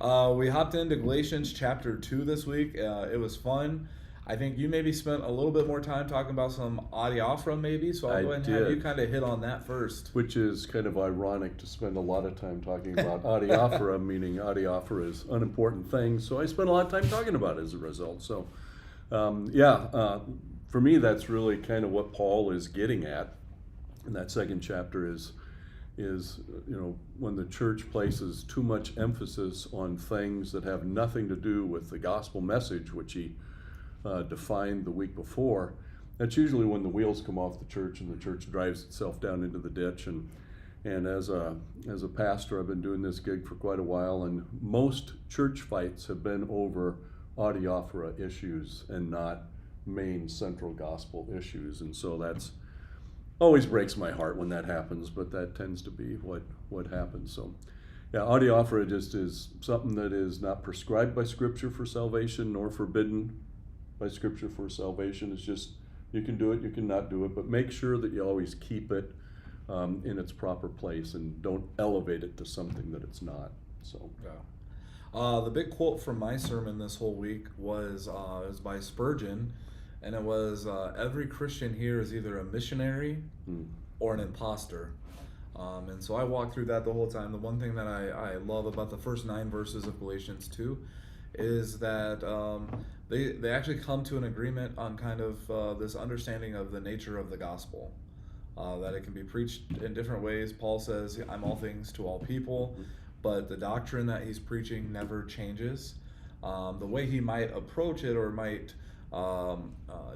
We hopped into Galatians chapter 2 this week. It was fun. I think you maybe spent a little bit more time talking about some adiaphora, maybe. So I'll I go ahead and have you did. kind of hit on that first. Which is kind of ironic to spend a lot of time talking about adiaphora, meaning adiaphora is unimportant things. So I spent a lot of time talking about it as a result. So, for me, that's really kind of what Paul is getting at. And that second chapter is when the church places too much emphasis on things that have nothing to do with the gospel message, which he defined the week before. That's usually when the wheels come off the church and the church drives itself down into the ditch. And as a pastor, I've been doing this gig for quite a while, and most church fights have been over adiaphora issues and not main central gospel issues. And so that's always breaks my heart when that happens, but that tends to be what happens. So yeah, adiaphora just is something that is not prescribed by Scripture for salvation nor forbidden by Scripture for salvation. It's just you can do it, you can not do it, but make sure that you always keep it in its proper place and don't elevate it to something that it's not. So Yeah. The big quote from my sermon this whole week was by Spurgeon, and it was every Christian here is either a missionary or an imposter. And so I walked through that the whole time. The one thing that I love about the first 9 verses of Galatians 2 is that they actually come to an agreement on kind of this understanding of the nature of the gospel. That it can be preached in different ways. Paul says, I'm all things to all people, but the doctrine that he's preaching never changes. The way he might approach it or might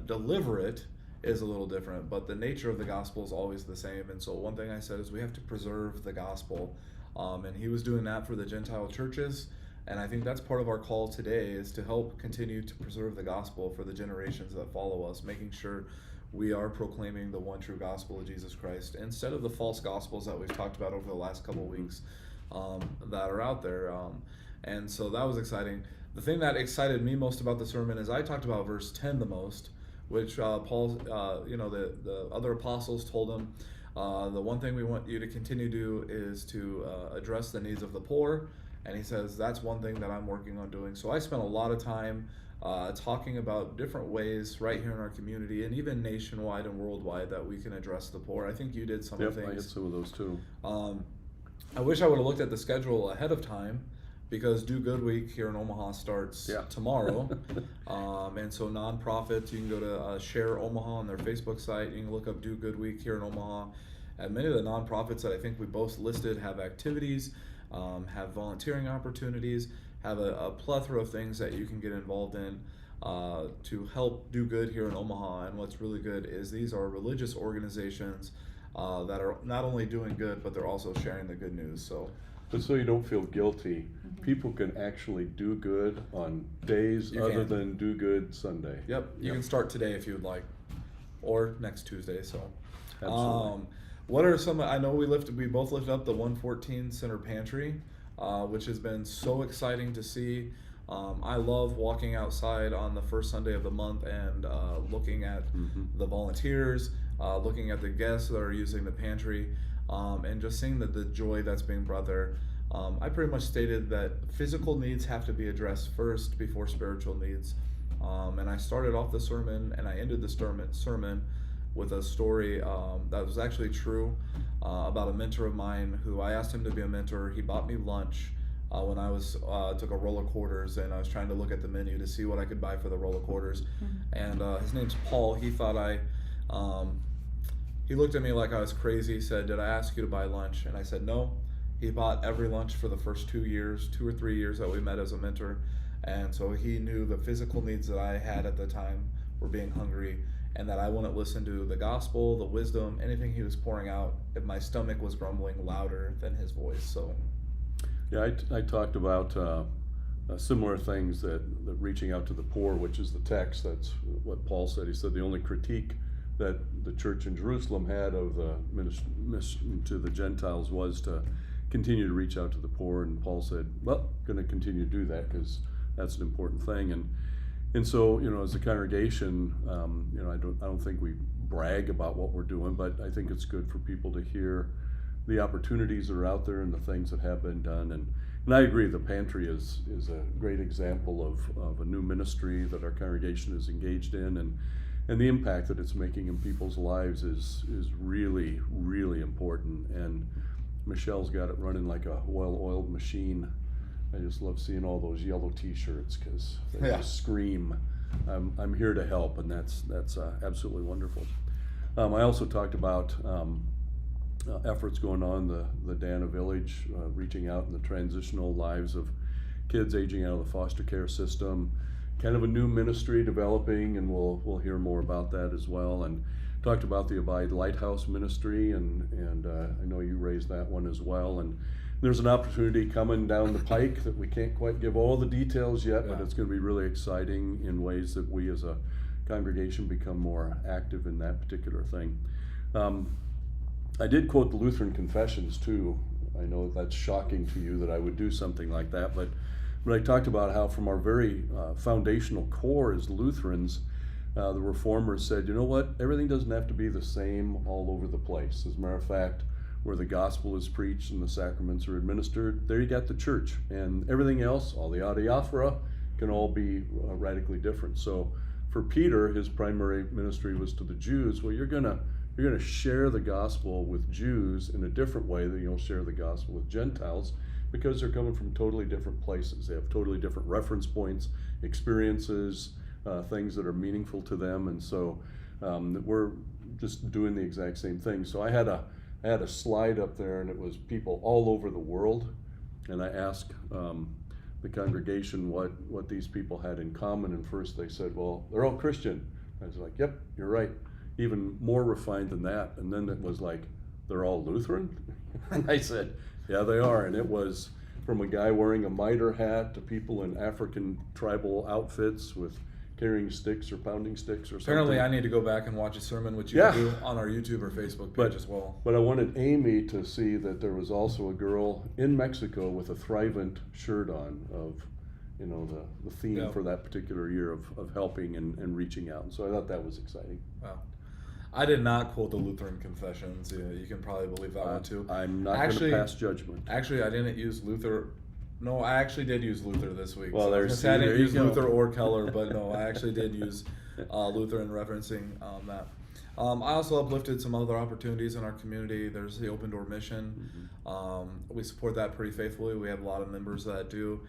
deliver it is a little different, but the nature of the gospel is always the same. And so one thing I said is we have to preserve the gospel, and he was doing that for the Gentile churches, and I think that's part of our call today is to help continue to preserve the gospel for the generations that follow us, making sure we are proclaiming the one true gospel of Jesus Christ instead of the false gospels that we've talked about over the last couple of weeks that are out there. And so that was exciting. The thing that excited me most about the sermon is I talked about verse 10 the most, which Paul, the other apostles told him, the one thing we want you to continue to do is to address the needs of the poor. And he says, that's one thing that I'm working on doing. So I spent a lot of time talking about different ways right here in our community and even nationwide and worldwide that we can address the poor. I think you did some of I things. hit some of those too. I wish I would have looked at the schedule ahead of time, because Do Good Week here in Omaha starts tomorrow. And so nonprofits, you can go to Share Omaha on their Facebook site. You can look up Do Good Week here in Omaha. And many of the nonprofits that I think we both listed have activities, have volunteering opportunities, have a plethora of things that you can get involved in to help do good here in Omaha. And what's really good is these are religious organizations that are not only doing good, but they're also sharing the good news. But so you don't feel guilty, people can actually do good on days than Do Good Sunday. Yep, you can start today if you would like, or next Tuesday. So, Absolutely. What are some? I know we both lifted up the 114 Center Pantry, which has been so exciting to see. I love walking outside on the first Sunday of the month and looking at the volunteers, looking at the guests that are using the pantry. And just seeing the joy that's being brought there. I pretty much stated that physical needs have to be addressed first before spiritual needs. And I started off the sermon and I ended the sermon with a story that was actually true about a mentor of mine who I asked him to be a mentor. He bought me lunch when I took a roll of quarters, and I was trying to look at the menu to see what I could buy for the roll of quarters. And his name's Paul. He thought he looked at me like I was crazy. He said, did I ask you to buy lunch? And I said, no. He bought every lunch for the first 2 or 3 years that we met as a mentor. And so he knew the physical needs that I had at the time were being hungry, and that I wouldn't listen to the gospel, the wisdom, anything he was pouring out if my stomach was grumbling louder than his voice. So, yeah, I talked about similar things that reaching out to the poor, which is the text. That's what Paul said. He said the only critique that the church in Jerusalem had of the mission to the Gentiles was to continue to reach out to the poor, and Paul said, well, going to continue to do that because that's an important thing. And so, as a congregation, I don't think we brag about what we're doing, but I think it's good for people to hear the opportunities that are out there and the things that have been done. And I agree, the pantry is a great example of a new ministry that our congregation is engaged in, and the impact that it's making in people's lives is really, really important. And Michelle's got it running like a well-oiled machine. I just love seeing all those yellow T-shirts because they just scream, I'm here to help, and that's absolutely wonderful. I also talked about efforts going on the Dana Village, reaching out in the transitional lives of kids aging out of the foster care system. Kind of a new ministry developing, and we'll hear more about that as well. And talked about the Abide Lighthouse ministry, and I know you raised that one as well. And there's an opportunity coming down the pike that we can't quite give all the details yet, but it's going to be really exciting in ways that we as a congregation become more active in that particular thing. I did quote the Lutheran Confessions too. I know that's shocking to you that I would do something like that, but I talked about how from our very foundational core as Lutherans, the Reformers said, you know what, everything doesn't have to be the same all over the place. As a matter of fact, where the gospel is preached and the sacraments are administered, there you got the church. And everything else, all the adiaphora, can all be radically different. So for Peter, his primary ministry was to the Jews. Well, you're gonna share the gospel with Jews in a different way than you'll share the gospel with Gentiles, because they're coming from totally different places. They have totally different reference points, experiences, things that are meaningful to them, and so we're just doing the exact same thing. So I had a slide up there, and it was people all over the world, and I asked the congregation what these people had in common, and first they said, well, they're all Christian. I was like, yep, you're right. Even more refined than that. And then it was like, they're all Lutheran? And I said, yeah, they are. And it was from a guy wearing a mitre hat to people in African tribal outfits with carrying sticks or pounding sticks or something. Apparently I need to go back and watch a sermon, which you can do on our YouTube or Facebook page as well. But I wanted Amy to see that there was also a girl in Mexico with a Thrivent shirt on of, you know, the theme for that particular year of helping and reaching out. And so I thought that was exciting. Wow. I did not quote the Lutheran Confessions. You can probably believe that one too. I'm not going to pass judgment. Actually, I didn't use Luther. No, I actually did use Luther this week. Well, so I didn't use Luther or Keller, but no, I actually did use Luther in referencing that. I also uplifted some other opportunities in our community. There's the Open Door Mission. We support that pretty faithfully. We have a lot of members that do.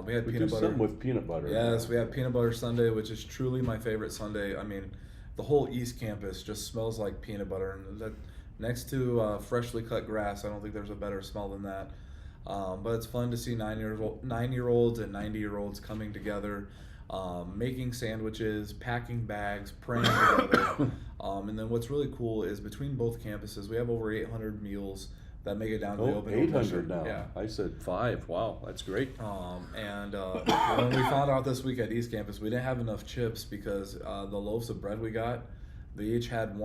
We had peanut butter. Something with peanut butter. Yes, we have Peanut Butter Sunday, which is truly my favorite Sunday. I mean, the whole East Campus just smells like peanut butter, and that next to freshly cut grass, I don't think there's a better smell than that. But it's fun to see 9-year-olds and 90-year-olds coming together, making sandwiches, packing bags, praying together. And then what's really cool is between both campuses, we have over 800 meals that make it down to the Open Door 800 now. Yeah. I said 5. Wow, that's great. And when we found out this week at East Campus, we didn't have enough chips because the loaves of bread we got, they each had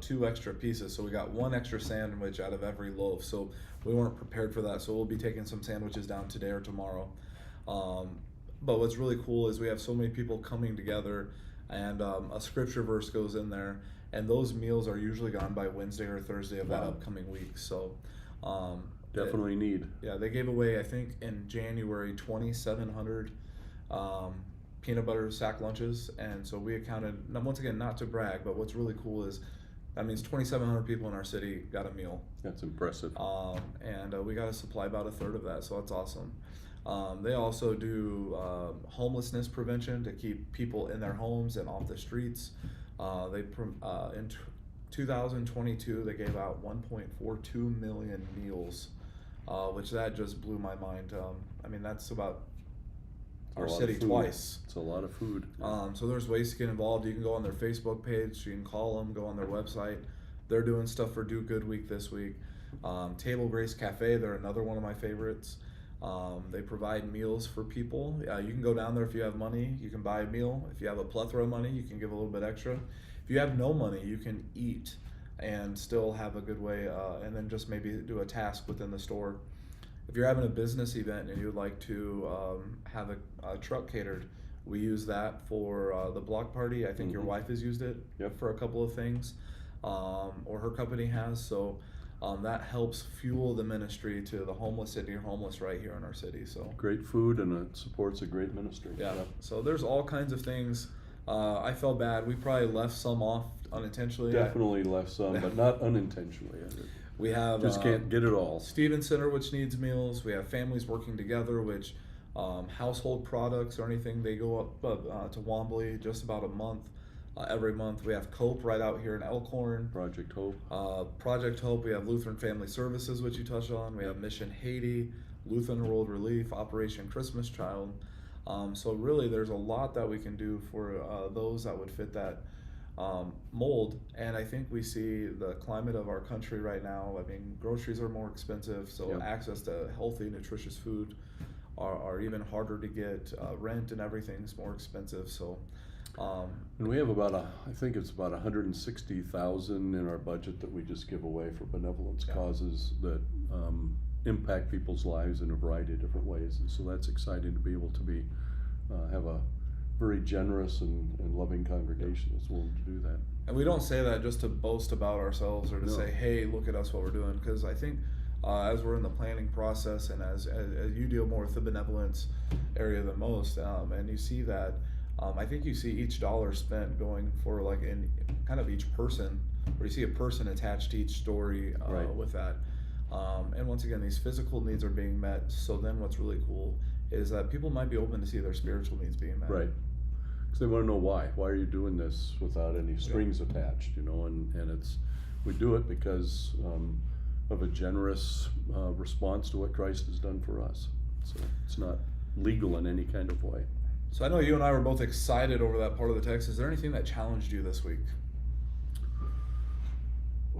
2 extra pieces. So we got 1 extra sandwich out of every loaf. So we weren't prepared for that. So we'll be taking some sandwiches down today or tomorrow. But what's really cool is we have so many people coming together, and a scripture verse goes in there. And those meals are usually gone by Wednesday or Thursday of that upcoming week. So definitely need. Yeah, they gave away, I think, in January, 2,700 peanut butter sack lunches. And so we accounted, once again, not to brag, but what's really cool is that means 2,700 people in our city got a meal. That's impressive. And we got to supply about 1/3 of that, so that's awesome. They also do homelessness prevention to keep people in their homes and off the streets. In 2022, they gave out 1.42 million meals, which that just blew my mind. I mean, that's about our city twice. It's a lot of food. So there's ways to get involved. You can go on their Facebook page, you can call them, go on their website. They're doing stuff for Do Good Week this week. Table Grace Cafe, they're another one of my favorites. They provide meals for people. You can go down there if you have money, you can buy a meal. If you have a plethora of money, you can give a little bit extra. If you have no money, you can eat and still have a good way, and then just maybe do a task within the store. If you're having a business event and you would like to have a truck catered, we use that for the block party. I think your wife has used it for a couple of things, or her company has. So that helps fuel the ministry to the homeless and near homeless right here in our city. So Great food, and it supports a great ministry. yeah. So there's all kinds of things. I felt bad. We probably left some off unintentionally. Definitely left some, but not unintentionally. We have Just can't get it all. Stevens Center, which needs meals. We have Families Working Together, which household products or anything, they go up to Wombly just about a month. Every month. We have COPE right out here in Elkhorn. Project Hope. Project Hope. We have Lutheran Family Services, which you touched on. We have Mission Haiti, Lutheran World Relief, Operation Christmas Child. So really, there's a lot that we can do for those that would fit that mold. And I think we see the climate of our country right now. I mean, groceries are more expensive, so Yep. access to healthy, nutritious food are even harder to get. Rent and everything's more expensive. So. And we have I think it's about 160,000 in our budget that we just give away for benevolence causes that impact people's lives in a variety of different ways. And so that's exciting to be able to have a very generous and loving congregation that's willing to do that. And we don't say that just to boast about ourselves or to No. say, hey, look at us, what we're doing. Because I think as we're in the planning process and as you deal more with the benevolence area than most, and you see that, I think you see each dollar spent going for like in kind of each person, or you see a person attached to each story Right. with that. And once again, these physical needs are being met. So then what's really cool is that people might be open to see their spiritual needs being met. Right. Because they want to know why. Why are you doing this without any strings attached? And we do it because of a generous response to what Christ has done for us. So it's not legal in any kind of way. So I know you and I were both excited over that part of the text. Is there anything that challenged you this week?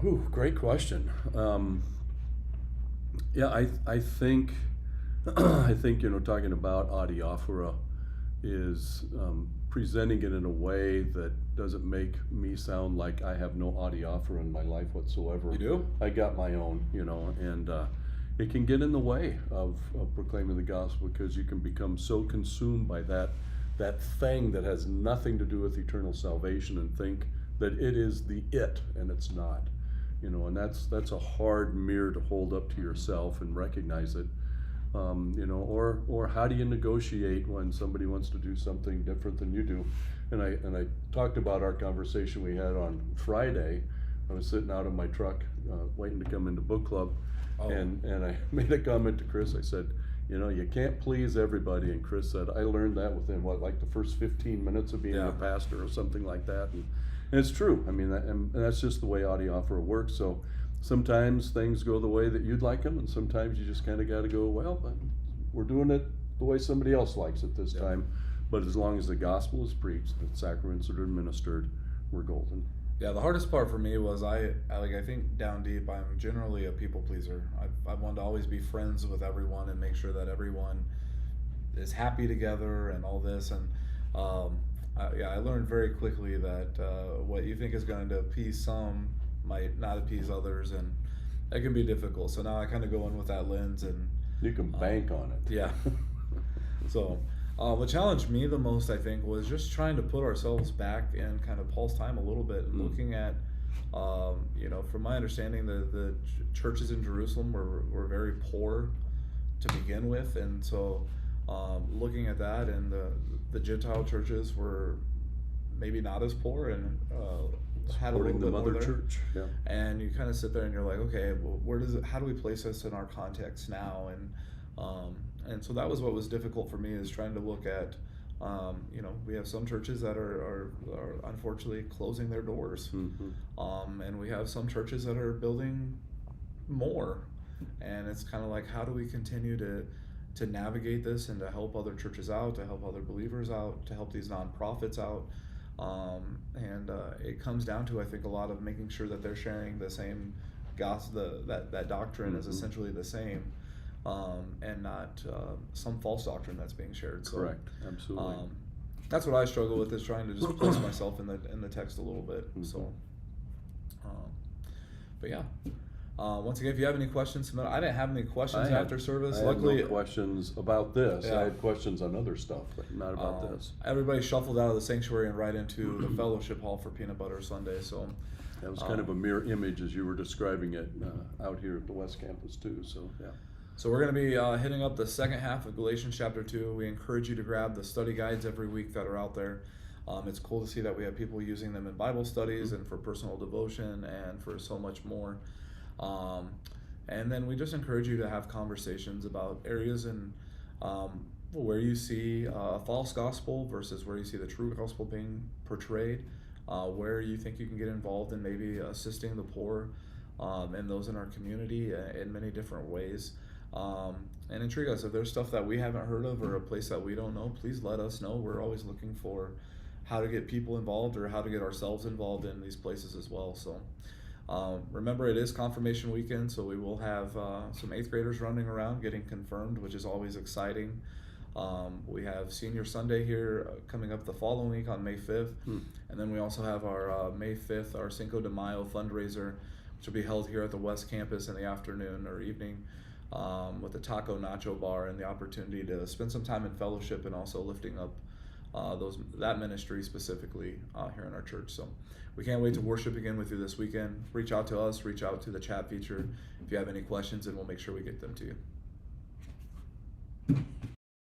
Ooh, great question. Yeah, I think talking about adiaphora is presenting it in a way that doesn't make me sound like I have no adiaphora in my life whatsoever. You do? I got my own, and it can get in the way of proclaiming the gospel because you can become so consumed by that thing that has nothing to do with eternal salvation and think that it is and it's not. And that's a hard mirror to hold up to yourself and recognize it. Or how do you negotiate when somebody wants to do something different than you do? And I talked about our conversation we had on Friday. I was sitting out in my truck waiting to come into book club, and I made a comment to Chris. I said, you can't please everybody. And Chris said, I learned that within like the first 15 minutes of being a pastor or something like that. And it's true. I mean, and that's just the way adiaphora works. So sometimes things go the way that you'd like them, and sometimes you just kind of got to go, well, we're doing it the way somebody else likes it this time. But as long as the gospel is preached, the sacraments are administered, we're golden. Yeah, the hardest part for me was I think down deep, I'm generally a people pleaser. I want to always be friends with everyone and make sure that everyone is happy together and all this. And I learned very quickly that what you think is going to appease some might not appease others, and that can be difficult. So now I kind of go in with that lens, and you can bank on it. Yeah. So what challenged me the most, I think, was just trying to put ourselves back in kind of Paul's time a little bit, and looking at, from my understanding, the churches in Jerusalem were very poor to begin with, and so looking at that, and the Gentile churches were maybe not as poor and had a little bit more there. Church. Yeah. And you kind of sit there and you're like, okay, well, how do we place this in our context now? And so that was what was difficult for me, is trying to look at, we have some churches that are unfortunately closing their doors. Mm-hmm. And we have some churches that are building more. And it's kind of like, how do we continue to navigate this and to help other churches out, to help other believers out, to help these nonprofits out? It comes down to, I think, a lot of making sure that they're sharing the same gospel, that doctrine is essentially the same, and not some false doctrine that's being shared. So, correct, absolutely. That's what I struggle with, is trying to just place myself in the text a little bit. Mm-hmm. So, but yeah. Once again, if you have any questions, submit. I didn't have any questions after service. Luckily, no questions about this. I had questions on other stuff, but not about this. Everybody shuffled out of the sanctuary and right into the fellowship hall for Peanut Butter Sunday. So That was kind of a mirror image as you were describing it out here at the West Campus too, so yeah. So we're going to be hitting up the second half of Galatians chapter 2. We encourage you to grab the study guides every week that are out there. It's cool to see that we have people using them in Bible studies and for personal devotion and for so much more. And then we just encourage you to have conversations about areas in where you see a false gospel versus where you see the true gospel being portrayed, where you think you can get involved in maybe assisting the poor and those in our community in many different ways. And intrigue us. If there's stuff that we haven't heard of or a place that we don't know, please let us know. We're always looking for how to get people involved or how to get ourselves involved in these places as well. So remember, it is confirmation weekend, so we will have some 8th graders running around getting confirmed, which is always exciting. We have Senior Sunday here coming up the following week on May 5th. And then we also have our May 5th, our Cinco de Mayo fundraiser, which will be held here at the West Campus in the afternoon or evening with the Taco Nacho Bar and the opportunity to spend some time in fellowship and also lifting up that ministry specifically here in our church. So we can't wait to worship again with you this weekend. Reach out to us, reach out to the chat feature if you have any questions, and we'll make sure we get them to you.